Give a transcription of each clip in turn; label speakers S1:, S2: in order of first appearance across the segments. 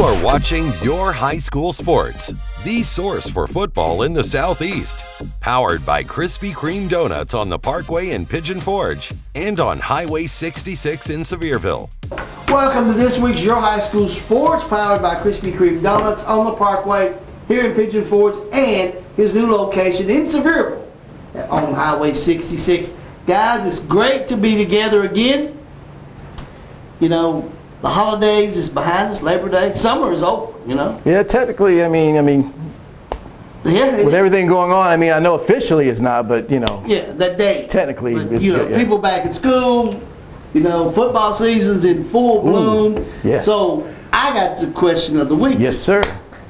S1: are watching Your High School Sports, the source for football in the Southeast. Powered by Krispy Kreme Donuts on the Parkway in Pigeon Forge and on Highway 66 in Sevierville.
S2: Welcome to this week's Your High School Sports, powered by Krispy Kreme Donuts on the Parkway here in Pigeon Forge and his new location in Sevierville on Highway 66. Guys, it's great to be together again. You know, the holidays is behind us, Labor Day. Summer is over, you know.
S3: Yeah, technically, I mean, with everything going on, I know officially it's not, but, you know.
S2: Yeah, that day.
S3: Technically,
S2: but,
S3: it's
S2: you know,
S3: good, yeah.
S2: People back in school, you know, football season's in full bloom.
S3: Ooh, yes.
S2: So, I got the question of the week.
S3: Yes, sir.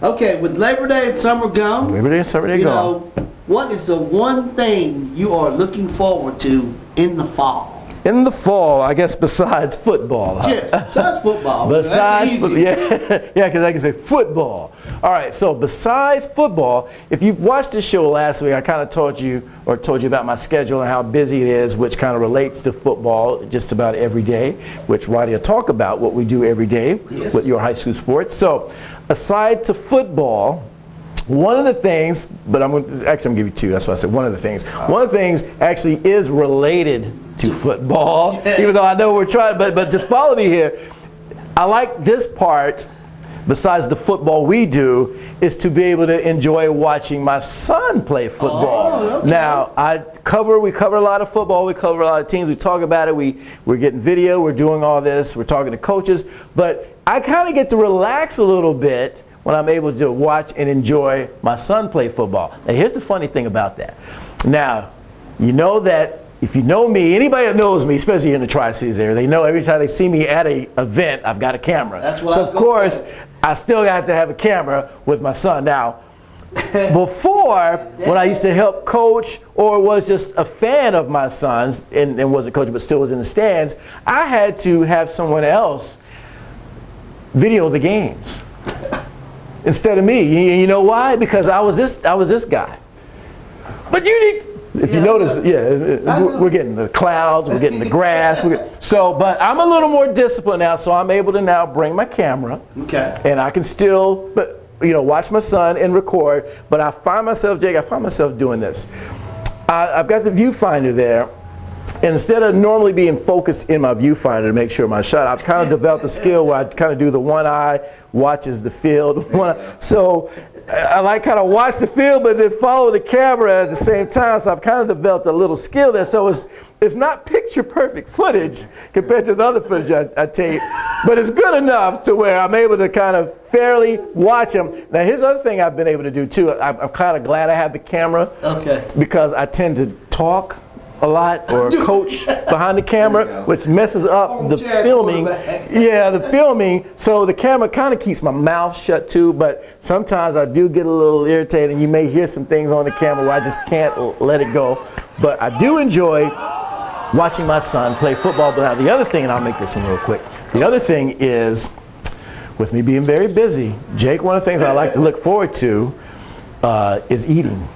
S2: Okay, with Labor Day and summer gone,
S3: Labor Day and summer day gone.
S2: What is the one thing you are looking forward to in the fall?
S3: In the fall, I guess besides football.
S2: Yes, besides football.
S3: Besides,
S2: that's easy.
S3: yeah, because I can say football. All right, so besides football, if you watched this show last week, I kind of told you about my schedule and how busy it is, which kind of relates to football just about every day, which Roddy will talk about what we do every day with Your High School Sports. So aside to football, one of the things, but I'm going to give you two, that's why I said one of the things. One of the things actually is related to football, even though I know we're trying, but just follow me here. I like this part, besides the football we do, is to be able to enjoy watching my son play football.
S2: Oh, okay.
S3: Now, we cover a lot of football, we cover a lot of teams, we talk about it, we're getting video, we're doing all this, we're talking to coaches, but I kind of get to relax a little bit when I'm able to watch and enjoy my son play football. And here's the funny thing about that. Now, you know that if you know me, anybody that knows me, especially in the Tri-Cities area, they know every time they see me at an event, I've got a camera.
S2: That's what
S3: so of course, I still have to have a camera with my son. Now, before, when I used to help coach or was just a fan of my son's and wasn't coaching but still was in the stands, I had to have someone else video the games instead of me. You know why? Because I was this guy. But you need. If you notice, we're getting the clouds, we're getting the grass. But I'm a little more disciplined now, so I'm able to now bring my camera.
S2: Okay.
S3: And I can still, watch my son and record. But I find myself doing this. I've got the viewfinder there. And instead of normally being focused in my viewfinder to make sure my shot, I've kind of developed a skill where I kind of do the one eye watches the field. So I like kind of watch the field, but then follow the camera at the same time. So I've kind of developed a little skill there. So it's not picture perfect footage compared to the other footage I take, but it's good enough to where I'm able to kind of fairly watch them. Now here's the other thing I've been able to do too. I'm kind of glad I have the camera because I tend to talk a lot or coach behind the camera, which messes up the filming. Yeah, the filming. So the camera kind of keeps my mouth shut too, but sometimes I do get a little irritated and you may hear some things on the camera where I just can't let it go. But I do enjoy watching my son play football. But now the other thing, and I'll make this one real quick, the other thing is, with me being very busy, Jake, one of the things I like to look forward to is eating.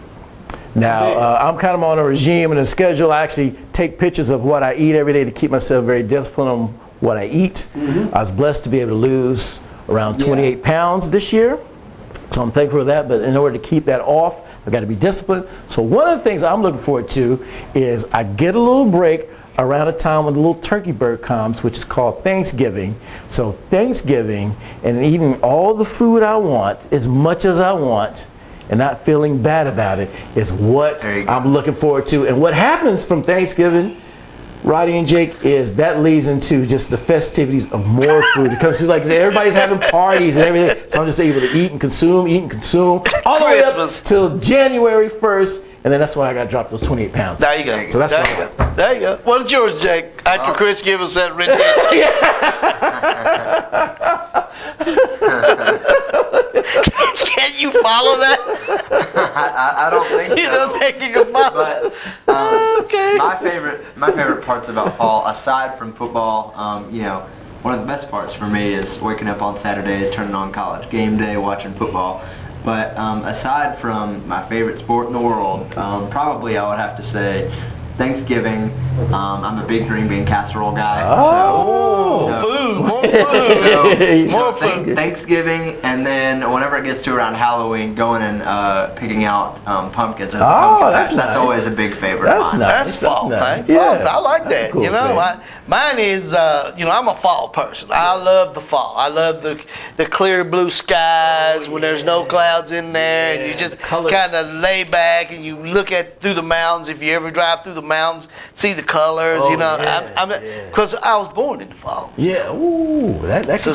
S3: Now, I'm kind of on a regime and a schedule. I actually take pictures of what I eat every day to keep myself very disciplined on what I eat. I was blessed to be able to lose around 28 pounds this year. So I'm thankful for that. But in order to keep that off, I've got to be disciplined. So one of the things I'm looking forward to is I get a little break around a time when the little turkey bird comes, which is called Thanksgiving. So Thanksgiving and eating all the food I want, as much as I want, and not feeling bad about it is what I'm looking forward to. And what happens from Thanksgiving, Roddy and Jake, is that leads into just the festivities of more food. Because it's like everybody's having parties and everything. So I'm just able to eat and consume, all the way up till January 1st. And then that's when I got to drop those 28 pounds.
S2: There you go.
S3: So that's
S2: there you go. What is yours, Jake? After Chris gives us that rendition. Can you follow that?
S4: I don't think so.
S2: You don't think you can follow?
S4: But
S2: okay.
S4: My favorite parts about fall, aside from football, one of the best parts for me is waking up on Saturdays, turning on College Game Day, watching football. But aside from my favorite sport in the world, probably I would have to say Thanksgiving. I'm a big green bean casserole guy.
S2: Food.
S4: So Thanksgiving, and then whenever it gets to around Halloween, going and picking out pumpkins at the pumpkin patch. That's always a big favorite of mine.
S2: That's fall thing.
S3: Yeah,
S2: I like that.
S3: Cool
S2: Mine is, I'm a fall person. I love the fall. I love the clear blue skies when there's no clouds in there, and you just kind of lay back and you look through the mountains. If you ever drive through the mountains, see the colors. Because I was born in the fall.
S3: Yeah. Ooh, that's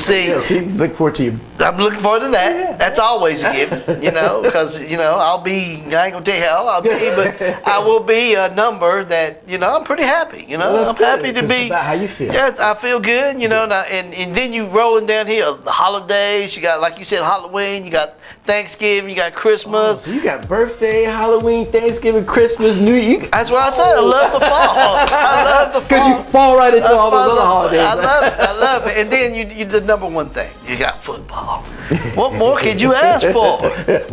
S3: look forward to you.
S2: I'm looking forward to that. Yeah. That's always a given, because I ain't gonna tell you how old I'll be, but I will be a number that I'm pretty happy. I'm happy to be.
S3: About how you feel.
S2: Yes, I feel good. And then you rolling down here. The holidays, you got, like you said, Halloween. You got Thanksgiving. You got Christmas.
S3: So you got birthday, Halloween, Thanksgiving, Christmas, New Year.
S2: That's what I said. I love the fall. I love the fall.
S3: Because you fall right into all those other holidays.
S2: I love it. And then you the number one thing. You got football. What more could you ask for?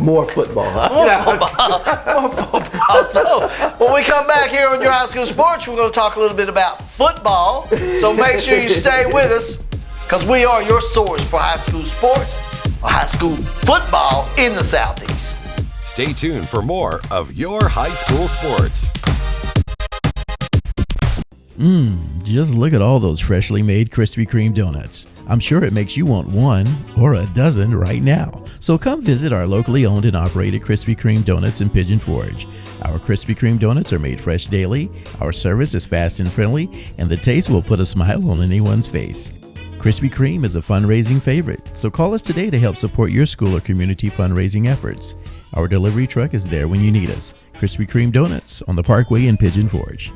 S3: More football.
S2: More football. So when we come back here on Your High School Sports, we're going to talk a little bit about football. So make sure you stay with us, because we are your source for high school sports, or high school football in the Southeast.
S1: Stay tuned for more of Your High School Sports.
S5: Just look at all those freshly made Krispy Kreme donuts. I'm sure it makes you want one or a dozen right now. So come visit our locally owned and operated Krispy Kreme donuts in Pigeon Forge. Our Krispy Kreme donuts are made fresh daily, our service is fast and friendly, and the taste will put a smile on anyone's face. Krispy Kreme is a fundraising favorite, so call us today to help support your school or community fundraising efforts. Our delivery truck is there when you need us. Krispy Kreme Donuts on the Parkway in Pigeon Forge.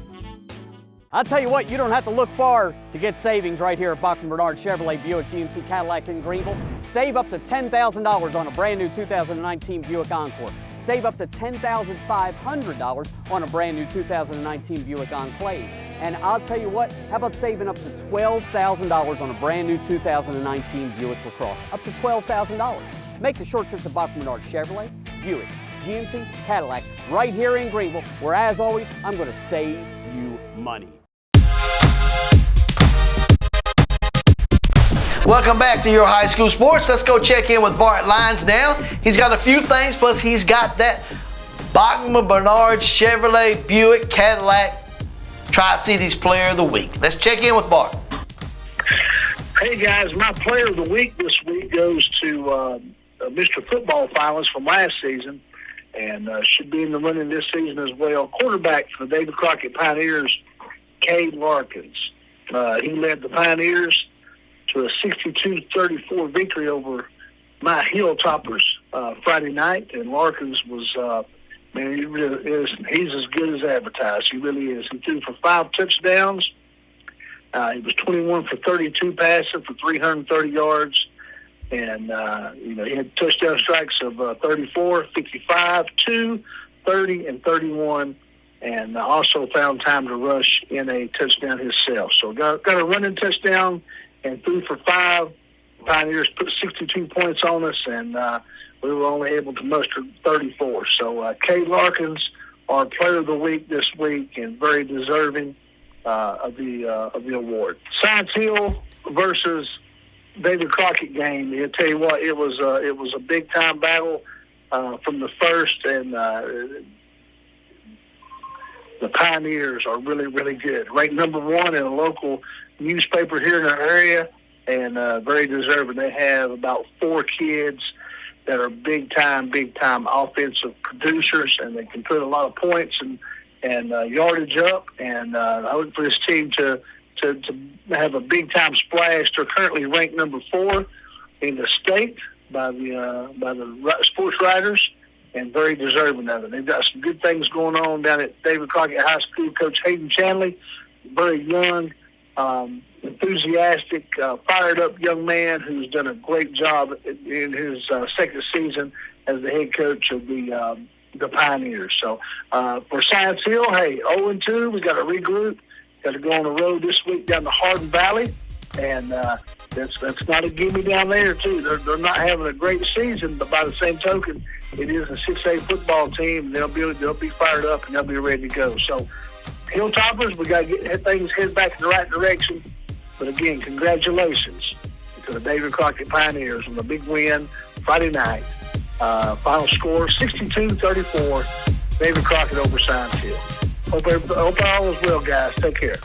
S6: I'll tell you what, you don't have to look far to get savings right here at Bachman-Bernard Chevrolet Buick GMC Cadillac in Greeneville. Save up to $10,000 on a brand new 2019 Buick Encore. Save up to $10,500 on a brand new 2019 Buick Enclave. And I'll tell you what, how about saving up to $12,000 on a brand new 2019 Buick LaCrosse? Up to $12,000. Make the short trip to Bachman-Bernard Chevrolet, Buick, GMC, Cadillac, right here in Greeneville, where, as always, I'm going to save you money.
S2: Welcome back to Your High School Sports. Let's go check in with Bart Lyons now. He's got a few things, plus he's got that Bachman-Bernard Chevrolet Buick Cadillac Tri-Cities Player of the Week. Let's check in with Bart.
S7: Hey guys, my Player of the Week this week goes to Mr. Football finalist from last season, and should be in the running this season as well. Quarterback for the David Crockett Pioneers, Cade Larkins. He led the Pioneers to a 62-34 victory over my Hilltoppers Friday night, and Larkins was, man, he really is. He's as good as advertised. He really is. He threw for 5 touchdowns. He was 21 for 32 passing for 330 yards. And, he had touchdown strikes of 34, 55, 2, 30, and 31. And also found time to rush in a touchdown himself. So got a running touchdown and 3 for 5. Pioneers put 62 points on us, and we were only able to muster 34. So Cade Larkins, our Player of the Week this week, and very deserving of the award. Science Hill versus David Crockett game. I'll tell you what, it was a big time battle from the first, and the Pioneers are really, really good. Ranked number 1 in a local newspaper here in our area, and very deserving. They have about 4 kids that are big time offensive producers, and they can put a lot of points and yardage up. And I look for this team to have a big time splash. They're currently ranked number 4 in the state by the sports writers, and very deserving of it. They've got some good things going on down at David Crockett High School. Coach Hayden Chanley, very young, enthusiastic, fired up young man who's done a great job in his second season as the head coach of the Pioneers. So for Science Hill, hey, 0-2, we got to regroup. Got to go on the road this week down to Hardin Valley, and that's not a gimme down there too. They're not having a great season, but by the same token, it is a 6A football team. They'll be fired up and they'll be ready to go. So Hilltoppers, we got to get things headed back in the right direction. But again, congratulations to the David Crockett Pioneers on the big win Friday night. Final score 62-34. David Crockett over Science Hill. Hope all is well, guys. Take care.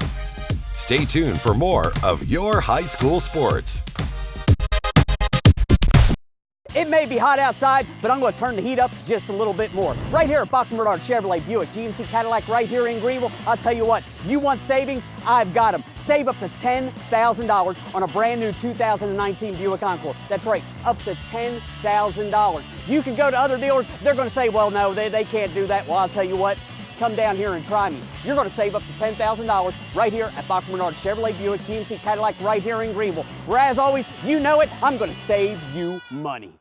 S1: Stay tuned for more of your high school sports.
S6: It may be hot outside, but I'm going to turn the heat up just a little bit more. Right here at Bachman-Bernard Chevrolet Buick GMC Cadillac right here in Greeneville. I'll tell you what, you want savings? I've got them. Save up to $10,000 on a brand new 2019 Buick Encore. That's right, up to $10,000. You can go to other dealers. They're going to say, well, no, they can't do that. Well, I'll tell you what. Come down here and try me. You're going to save up to $10,000 right here at Bachman-Bernard Chevrolet Buick GMC Cadillac right here in Greeneville. Where, as always, you know it, I'm going to save you money.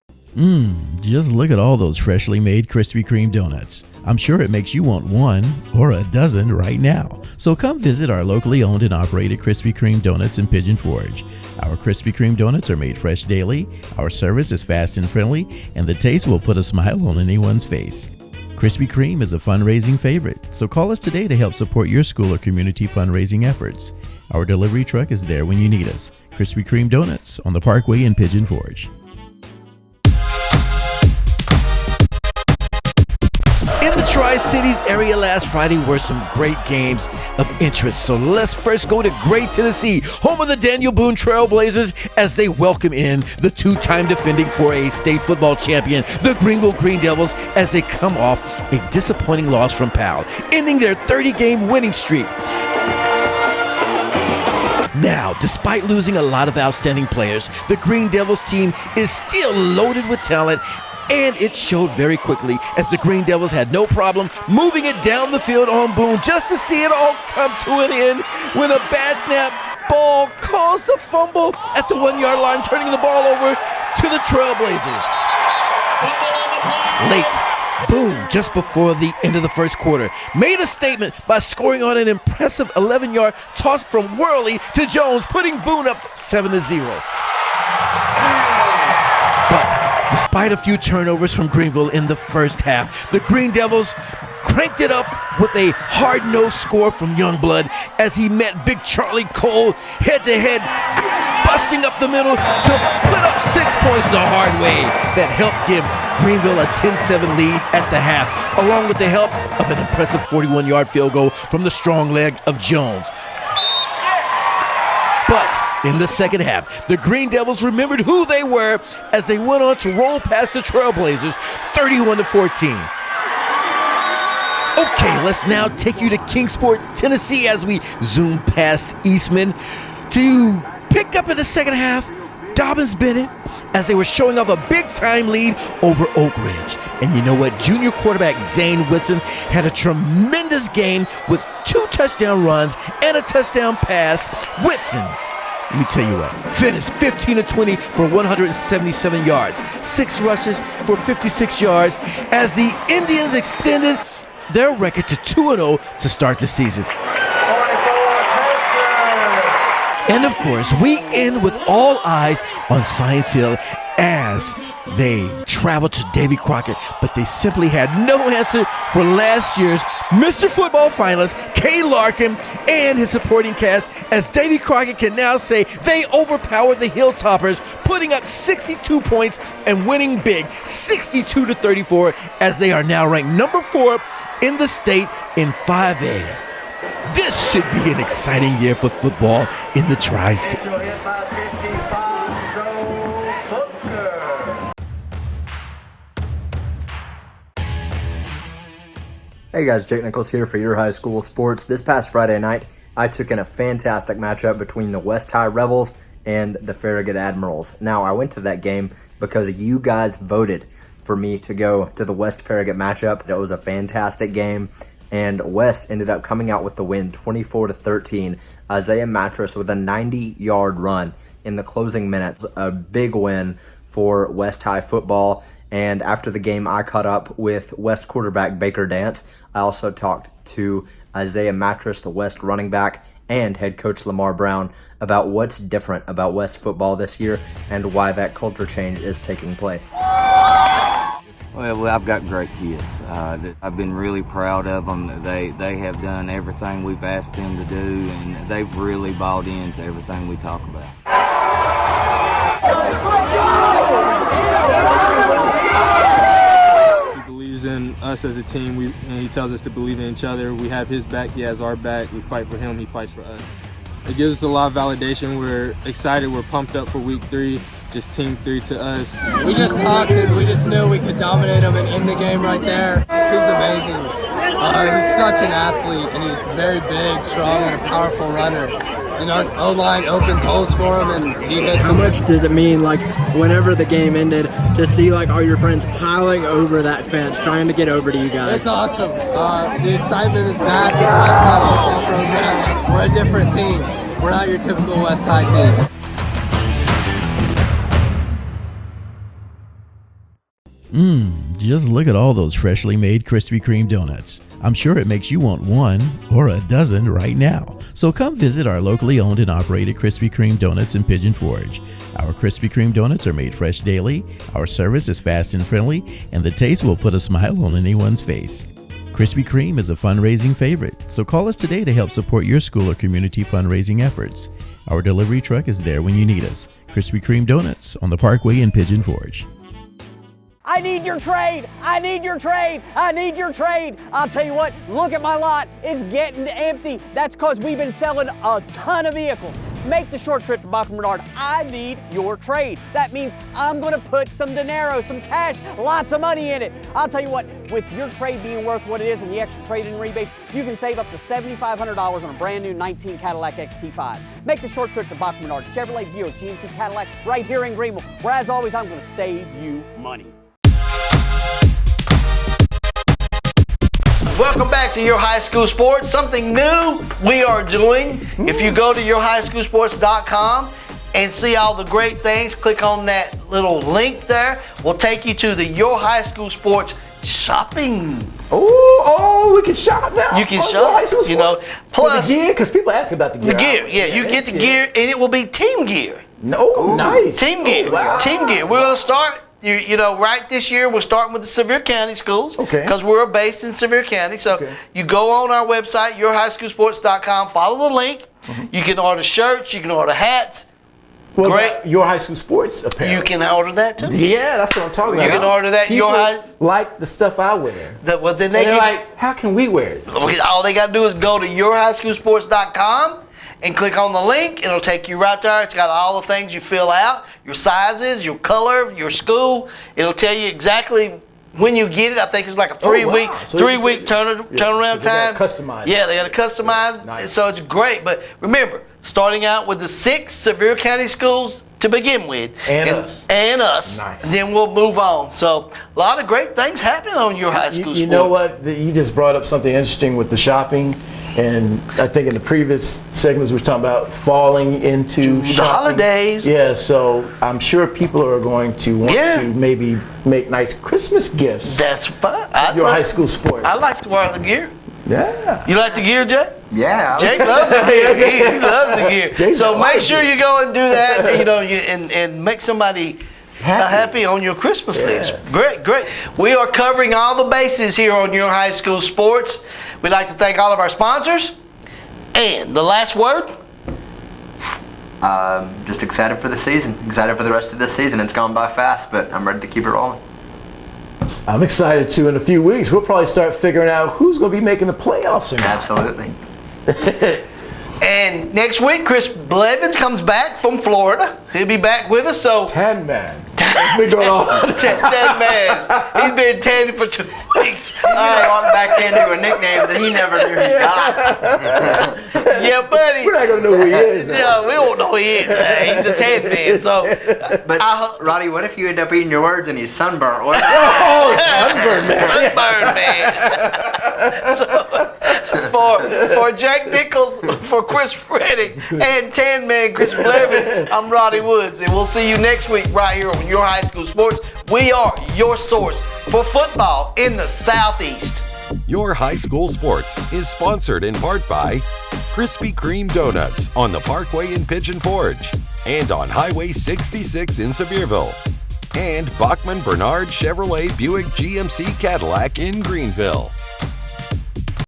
S5: Just look at all those freshly made Krispy Kreme donuts. I'm sure it makes you want one or a dozen right now. So come visit our locally owned and operated Krispy Kreme donuts in Pigeon Forge. Our Krispy Kreme donuts are made fresh daily, our service is fast and friendly, and the taste will put a smile on anyone's face. Krispy Kreme is a fundraising favorite, so call us today to help support your school or community fundraising efforts. Our delivery truck is there when you need us. Krispy Kreme Donuts on the Parkway in Pigeon Forge.
S3: In the Tri-Cities area last Friday were some great games of interest. So let's first go to Gray, Tennessee, home of the Daniel Boone Trailblazers, as they welcome in the two-time defending 4A state football champion, the Greeneville Green Devils, as they come off a disappointing loss from Powell, ending their 30-game winning streak. Now, despite losing a lot of outstanding players, the Green Devils team is still loaded with talent, and it showed very quickly as the Green Devils had no problem moving it down the field on Boone, just to see it all come to an end when a bad snap ball caused a fumble at the 1-yard line, turning the ball over to the Trailblazers. Late, Boone, just before the end of the first quarter, made a statement by scoring on an impressive 11-yard toss from Worley to Jones, putting Boone up 7-0. Despite a few turnovers from Greeneville in the first half, the Green Devils cranked it up with a hard-nosed score from Youngblood as he met Big Charlie Cole head-to-head, busting up the middle to put up 6 points the hard way that helped give Greeneville a 10-7 lead at the half, along with the help of an impressive 41-yard field goal from the strong leg of Jones. But in the second half, the Green Devils remembered who they were as they went on to roll past the Trailblazers 31-14. Okay, let's now take you to Kingsport, Tennessee, as we zoom past Eastman to pick up in the second half Dobyns-Bennett as they were showing off a big-time lead over Oak Ridge. And you know what? Junior quarterback Zane Whitson had a tremendous game with 2 touchdown runs and a touchdown pass. Whitson, let me tell you what, finished 15-20 for 177 yards, 6 rushes for 56 yards as the Indians extended their record to 2-0 to start the season. And of course, we end with all eyes on Science Hill as they traveled to David Crockett, but they simply had no answer for last year's Mr. Football finalist, Kay Larkin, and his supporting cast, as David Crockett can now say they overpowered the Hilltoppers, putting up 62 points and winning big, 62-34, as they are now ranked number 4 in the state in 5A. This should be an exciting year for football in the Tri-Cities.
S4: Hey guys, Jake Nichols here for your high school sports. This past Friday night, I took in a fantastic matchup between the West High Rebels and the Farragut Admirals. Now, I went to that game because you guys voted for me to go to the West Farragut matchup. It was a fantastic game, and West ended up coming out with the win 24-13. Isaiah Mattress with a 90-yard run in the closing minutes. A big win for West High football. And after the game, I caught up with West quarterback Baker Dance. I also talked to Isaiah Mattress, the West running back, and head coach Lamar Brown about what's different about West football this year and why that culture change is taking place.
S8: Well, I've got great kids. I've been really proud of them. They have done everything we've asked them to do, and they've really bought into everything we talk about.
S9: as a team, and he tells us to believe in each other. We have his back, he has our back. We fight for him, he fights for us. It gives us a lot of validation. We're excited, we're pumped up for week 3. Just team 3 to us.
S10: We just talked and we just knew we could dominate him and end the game right there. He's amazing. He's such an athlete, and he's very big, strong, and a powerful runner. And our O-line opens holes for him, and he hits them.
S11: How much does it mean, like, whenever the game ended, to see, like, all your friends piling over that fence, trying to get over to you guys?
S10: It's awesome. The excitement is back in the West Side football program. We're a different team. We're not your typical West Side team.
S5: Just look at all those freshly made Krispy Kreme donuts. I'm sure it makes you want one or a dozen right now. So come visit our locally owned and operated Krispy Kreme donuts in Pigeon Forge. Our Krispy Kreme donuts are made fresh daily, our service is fast and friendly, and the taste will put a smile on anyone's face. Krispy Kreme is a fundraising favorite, so call us today to help support your school or community fundraising efforts. Our delivery truck is there when you need us. Krispy Kreme Donuts on the Parkway in Pigeon Forge.
S6: I need your trade. I need your trade. I need your trade. I'll tell you what, look at my lot. It's getting empty. That's because we've been selling a ton of vehicles. Make the short trip to Bachman Bernard. I need your trade. That means I'm going to put some dinero, some cash, lots of money in it. I'll tell you what, with your trade being worth what it is and the extra trade-in rebates, you can save up to $7,500 on a brand new 19 Cadillac XT5. Make the short trip to Bachman Bernard, Chevrolet, Buick, GMC, Cadillac, right here in Greeneville, where as always, I'm going to save you money.
S2: Welcome back to Your High School Sports. Something new we are doing. If you go to yourhighschoolsports.com and see all the great things, click on that little link there. We'll take you to the Your High School Sports shopping.
S3: Oh, we can shop now.
S2: You can shop, you know. Plus,
S3: the gear, because people ask about the gear.
S2: The gear, yeah, you get the gear, and it will be team gear.
S3: No, nice.
S2: Team gear,
S3: wow.
S2: Team gear. We're going to start. You know, right this year, we're starting with the Sevier County schools.
S3: Okay.
S2: Because we're based in Sevier County. So you go on our website, yourhighschoolsports.com, follow the link. You can order shirts, you can order hats.
S3: Well,
S2: great.
S3: Your High School Sports apparel.
S2: You can order that too.
S3: Yeah, that's what I'm talking about.
S2: You can order that.
S3: People like the stuff I wear.
S2: Well, then
S3: they're like, how can we wear it?
S2: All they got to do is go to yourhighschoolsports.com and click on the link. It'll take you right there. It's got all the things you fill out, your sizes, your color, your school. It'll tell you exactly when you get it. I think it's like a three-week turnaround time.
S3: Customize.
S2: Yeah, they got to customize. Nice. So it's great. But remember, starting out with the 6 Sevier County schools to begin with.
S3: And us.
S2: Nice. And then we'll move on. So a lot of great things happening on Your High School Sports.
S3: You know what? You just brought up something interesting with the shopping. And I think in the previous segments we were talking about falling into
S2: the holidays.
S3: Yeah, so I'm sure people are going to want to maybe make nice Christmas gifts.
S2: That's fine.
S3: Your High School Sports.
S2: I like to wear the gear.
S3: Yeah.
S2: You like the gear, Jay?
S4: Yeah.
S2: Jake loves the gear. He loves the gear. So make sure you go and do that. You know, and make somebody happy on your Christmas list. Great. We are covering all the bases here on Your High School Sports. We'd like to thank all of our sponsors. And the last word?
S4: Just excited for the season. Excited for the rest of this season. It's gone by fast, but I'm ready to keep it rolling.
S3: I'm excited too. In a few weeks, we'll probably start figuring out who's going to be making the playoffs or not.
S4: Absolutely.
S2: And next week, Chris Blevins comes back from Florida. He'll be back with us. So
S3: 10 man. What's been going on?
S2: 10 man. He's been tanning for 2 weeks.
S4: He's gonna walk back into a nickname that he never knew he got.
S2: Yeah, buddy.
S3: We're not gonna know who he is.
S2: Yeah, we won't know who he is. He's a 10 man. So,
S4: but Roddy, what if you end up eating your words and he's sunburnt? What
S3: sunburnt man.
S2: Sunburnt man. So, for Jack Nichols, for Chris Reddick, and 10 man Chris Blevins, I'm Roddy Woods, and we'll see you next week right here on Your High School Sports. We are your source for football in the Southeast.
S1: Your High School Sports is sponsored in part by Krispy Kreme Donuts on the Parkway in Pigeon Forge and on Highway 66 in Sevierville, and Bachman Bernard Chevrolet Buick GMC Cadillac in Greeneville.